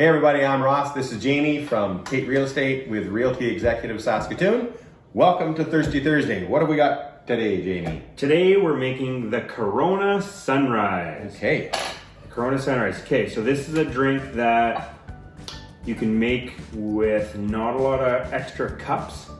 Hey everybody, I'm Ross. This is Jamie from Tait Real Estate with Realty Executive Saskatoon. Welcome to Thirsty Thursday. What have we got today, Jamie? Today we're making the Corona Sunrise. Okay. Corona Sunrise. Okay, so this is a drink that you can make with not a lot of extra cups,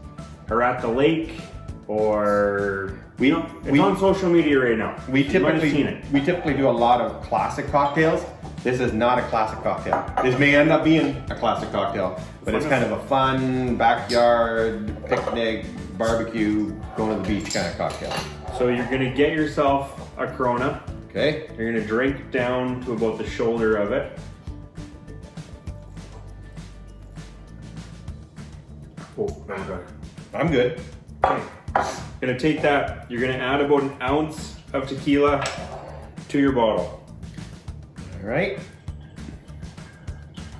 or at the lake, or it's on social media right now. We You might have seen typically it. do a lot of classic cocktails. This is not a classic cocktail. This may end up being a classic cocktail, but it's kind of a fun backyard picnic, barbecue, going to the beach kind of cocktail. So you're gonna get yourself a Corona. Okay. You're gonna drink down to about the shoulder of it. Oh, no, got it. I'm good. Okay. Gonna take that. You're gonna add about an ounce of tequila to your bottle. All right.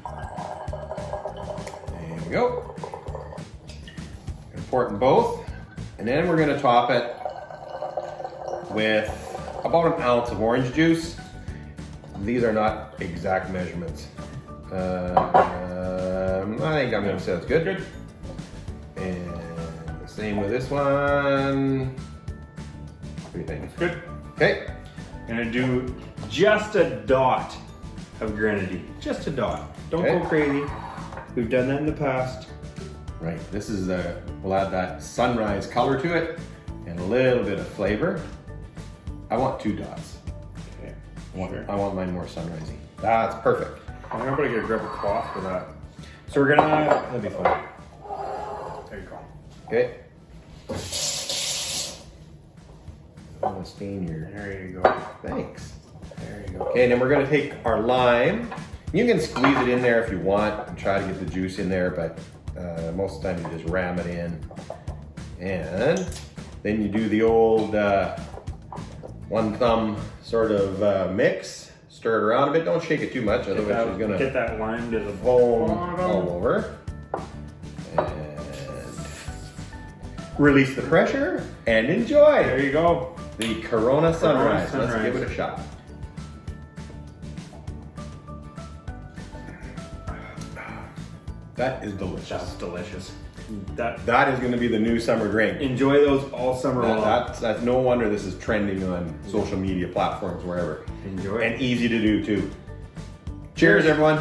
There we go. Gonna pour it in both, and then we're gonna top it with about an ounce of orange juice. These are not exact measurements. I think I'm gonna say that's good. Good. And the same with this one. What do you think? Good. Okay. Gonna do just a dot of grenadine. Just a dot. Don't Okay. go crazy. We've done that in the past. Right. This is we'll add that sunrise color to it and a little bit of flavor. I want 2 dots. Okay. I want mine more sunrisey. That's perfect. I'm gonna get a grab a cloth for that. So we're gonna. That'd be fun. There you go. Okay. I'm gonna stain your. There you go. Thanks. There you go. Okay, and then we're gonna take our lime. You can squeeze it in there if you want and try to get the juice in there, but most of the time you just ram it in. And then you do the old one thumb sort of mix. Stir it around a bit. Don't shake it too much, otherwise it's gonna get that lime to the foam bottom. all over. And release the pressure and enjoy. There you go. The Corona Sunrise. Let's Sunrise. give it a shot. That is delicious. That's delicious. That That is going to be the new summer drink. enjoy those all summer long. That's no wonder this is trending on social media platforms, wherever. Enjoy. And easy to do too. Cheers, everyone.